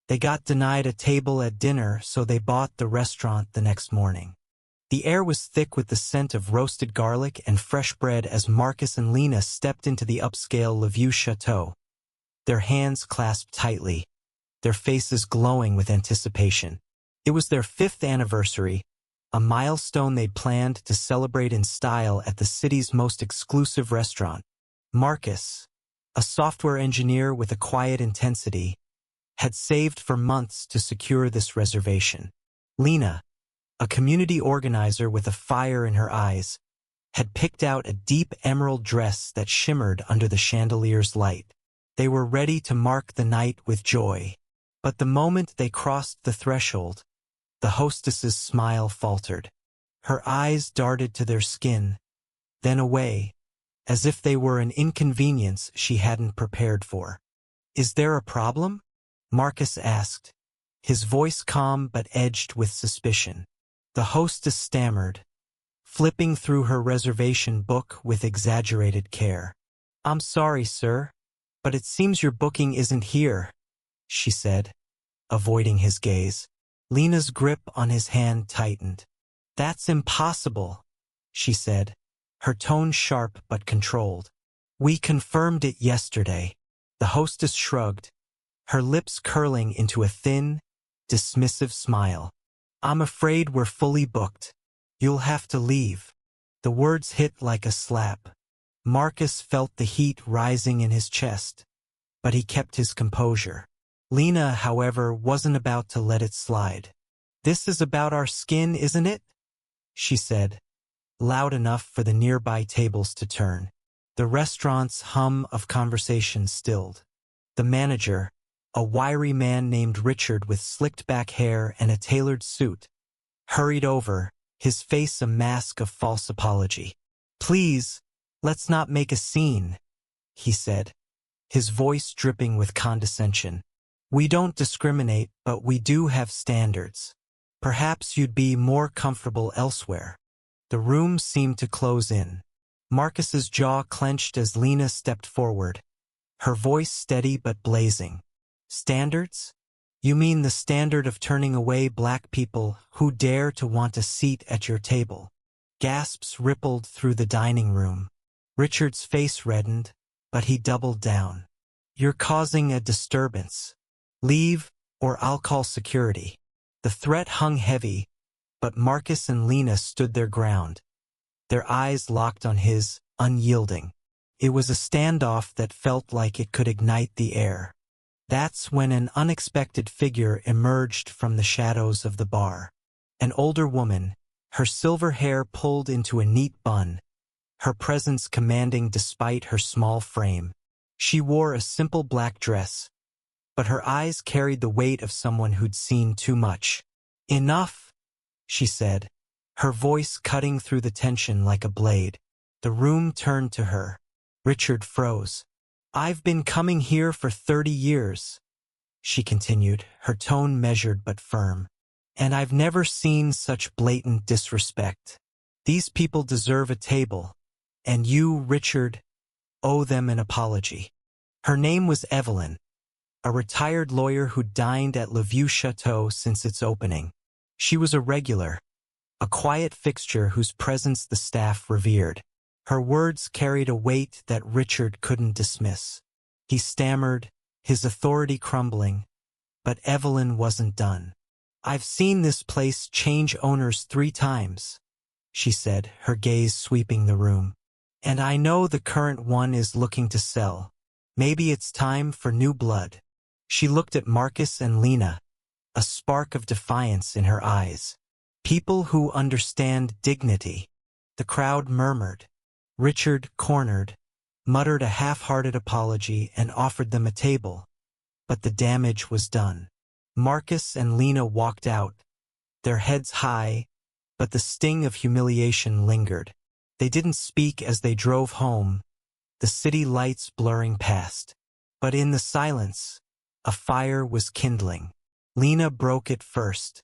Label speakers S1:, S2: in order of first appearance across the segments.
S1: They got denied a table at dinner, so they bought the restaurant the next morning. The air was thick with the scent of roasted garlic and fresh bread as Marcus and Lena stepped into the upscale Le Vieux Chateau, their hands clasped tightly, their faces glowing with anticipation. It was their 5th anniversary, a milestone they'd planned to celebrate in style at the city's most exclusive restaurant. Marcus, a software engineer with a quiet intensity, had saved for months to secure this reservation. Lena, a community organizer with a fire in her eyes, had picked out a deep emerald dress that shimmered under the chandelier's light. They were ready to mark the night with joy. But the moment they crossed the threshold, the hostess's smile faltered. Her eyes darted to their skin, then away, as if they were an inconvenience she hadn't prepared for. "Is there a problem?" Marcus asked, his voice calm but edged with suspicion. The hostess stammered, flipping through her reservation book with exaggerated care. "I'm sorry, sir, but it seems your booking isn't here," she said, avoiding his gaze. Lena's grip on his hand tightened. "That's impossible," she said, her tone sharp but controlled. "We confirmed it yesterday." The hostess shrugged, her lips curling into a thin, dismissive smile. "I'm afraid we're fully booked. You'll have to leave." The words hit like a slap. Marcus felt the heat rising in his chest, but he kept his composure. Lena, however, wasn't about to let it slide. "This is about our skin, isn't it?" she said, loud enough for the nearby tables to turn. The restaurant's hum of conversation stilled. The manager, a wiry man named Richard with slicked-back hair and a tailored suit, hurried over, his face a mask of false apology. "Please, let's not make a scene," he said, his voice dripping with condescension. "We don't discriminate, but we do have standards. Perhaps you'd be more comfortable elsewhere." The room seemed to close in. Marcus's jaw clenched as Lena stepped forward, her voice steady but blazing. "Standards? You mean the standard of turning away black people who dare to want a seat at your table?" Gasps rippled through the dining room. Richard's face reddened, but he doubled down. "You're causing a disturbance. Leave, or I'll call security." The threat hung heavy, but Marcus and Lena stood their ground, their eyes locked on his, unyielding. It was a standoff that felt like it could ignite the air. That's when an unexpected figure emerged from the shadows of the bar. An older woman, her silver hair pulled into a neat bun, her presence commanding despite her small frame. She wore a simple black dress, but her eyes carried the weight of someone who'd seen too much. "Enough," she said, her voice cutting through the tension like a blade. The room turned to her. Richard froze. "I've been coming here for 30 years, she continued, her tone measured but firm. "And I've never seen such blatant disrespect. These people deserve a table, and you, Richard, owe them an apology." Her name was Evelyn, a retired lawyer who dined at Le Vieux Chateau since its opening. She was a regular, a quiet fixture whose presence the staff revered. Her words carried a weight that Richard couldn't dismiss. He stammered, his authority crumbling, but Evelyn wasn't done. "I've seen this place change owners 3 times, she said, her gaze sweeping the room. "And I know the current one is looking to sell. Maybe it's time for new blood." She looked at Marcus and Lena, a spark of defiance in her eyes. "People who understand dignity." The crowd murmured. Richard, cornered, muttered a half-hearted apology and offered them a table, but the damage was done. Marcus and Lena walked out, their heads high, but the sting of humiliation lingered. They didn't speak as they drove home, the city lights blurring past. But in the silence, a fire was kindling. Lena broke it first.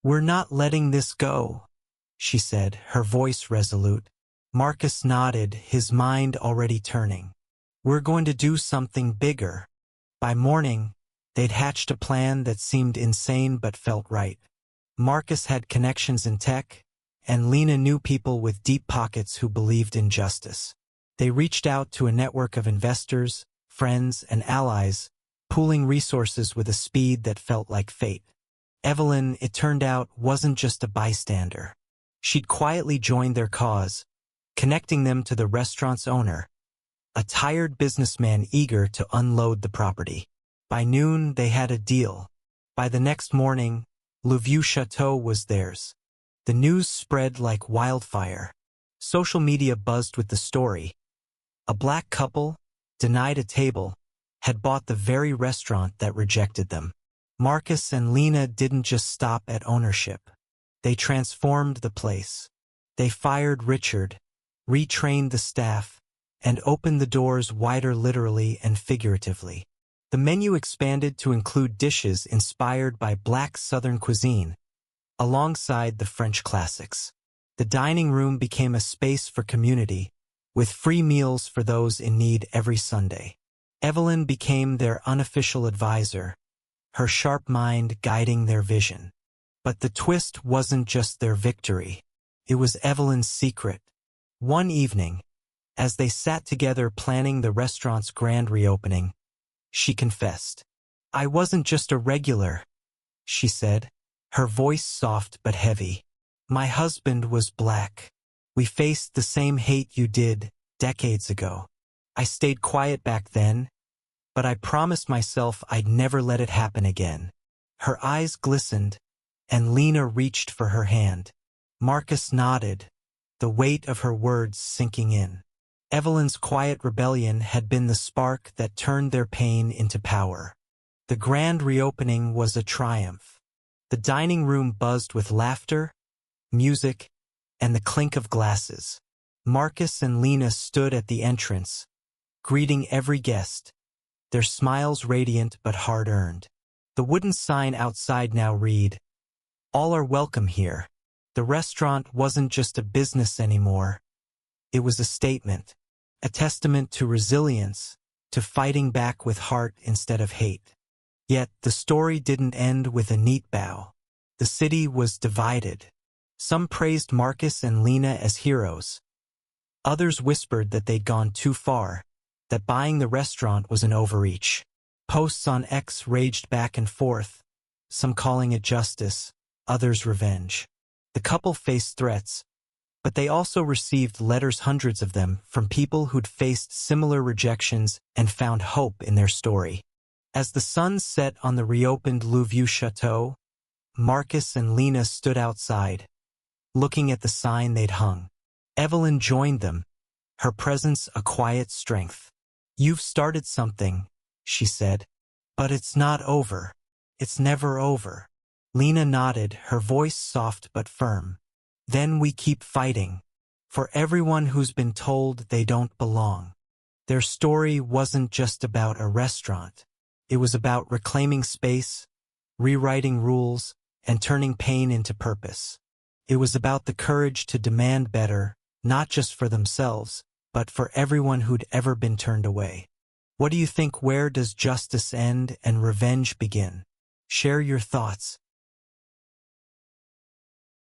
S1: "We're not letting this go," she said, her voice resolute. Marcus nodded, his mind already turning. "We're going to do something bigger. By morning, They'd hatched a plan that seemed insane but felt right. Marcus had connections in tech, and Lena knew people with deep pockets who believed in justice. They reached out to a network of investors, friends, and allies, pooling resources with a speed that felt like fate. Evelyn, it turned out, wasn't just a bystander. She'd quietly joined their cause, connecting them to the restaurant's owner, a tired businessman eager to unload the property. By noon, they had a deal. By the next morning, Louvieux Chateau was theirs. The news spread like wildfire. Social media buzzed with the story. A black couple, denied a table, had bought the very restaurant that rejected them. Marcus and Lena didn't just stop at ownership. They transformed the place. They fired Richard, retrained the staff, and opened the doors wider literally and figuratively. The menu expanded to include dishes inspired by Black Southern cuisine, alongside the French classics. The dining room became a space for community, with free meals for those in need every Sunday. Evelyn became their unofficial advisor, her sharp mind guiding their vision. But the twist wasn't just their victory. It was Evelyn's secret. One evening, as they sat together planning the restaurant's grand reopening, she confessed. "I wasn't just a regular," she said, her voice soft but heavy. "My husband was black. We faced the same hate you did decades ago. I stayed quiet back then, but I promised myself I'd never let it happen again." Her eyes glistened, and Lena reached for her hand. Marcus nodded, the weight of her words sinking in. Evelyn's quiet rebellion had been the spark that turned their pain into power. The grand reopening was a triumph. The dining room buzzed with laughter, music, and the clink of glasses. Marcus and Lena stood at the entrance, greeting every guest, their smiles radiant but hard-earned. The wooden sign outside now read, "All are welcome here." The restaurant wasn't just a business anymore. It was a statement, a testament to resilience, to fighting back with heart instead of hate. Yet the story didn't end with a neat bow. The city was divided. Some praised Marcus and Lena as heroes. Others whispered that they'd gone too far, that buying the restaurant was an overreach. Posts on X raged back and forth, some calling it justice, others revenge. The couple faced threats, but they also received letters, hundreds of them, from people who'd faced similar rejections and found hope in their story. As the sun set on the reopened Louvieux Chateau, Marcus and Lena stood outside, looking at the sign they'd hung. Evelyn joined them, her presence a quiet strength. "You've started something," she said, "but it's not over. It's never over." Lena nodded, her voice soft but firm. "Then we keep fighting. For everyone who's been told they don't belong." Their story wasn't just about a restaurant. It was about reclaiming space, rewriting rules, and turning pain into purpose. It was about the courage to demand better, not just for themselves, but for everyone who'd ever been turned away. What do you think? Where does justice end and revenge begin? Share your thoughts.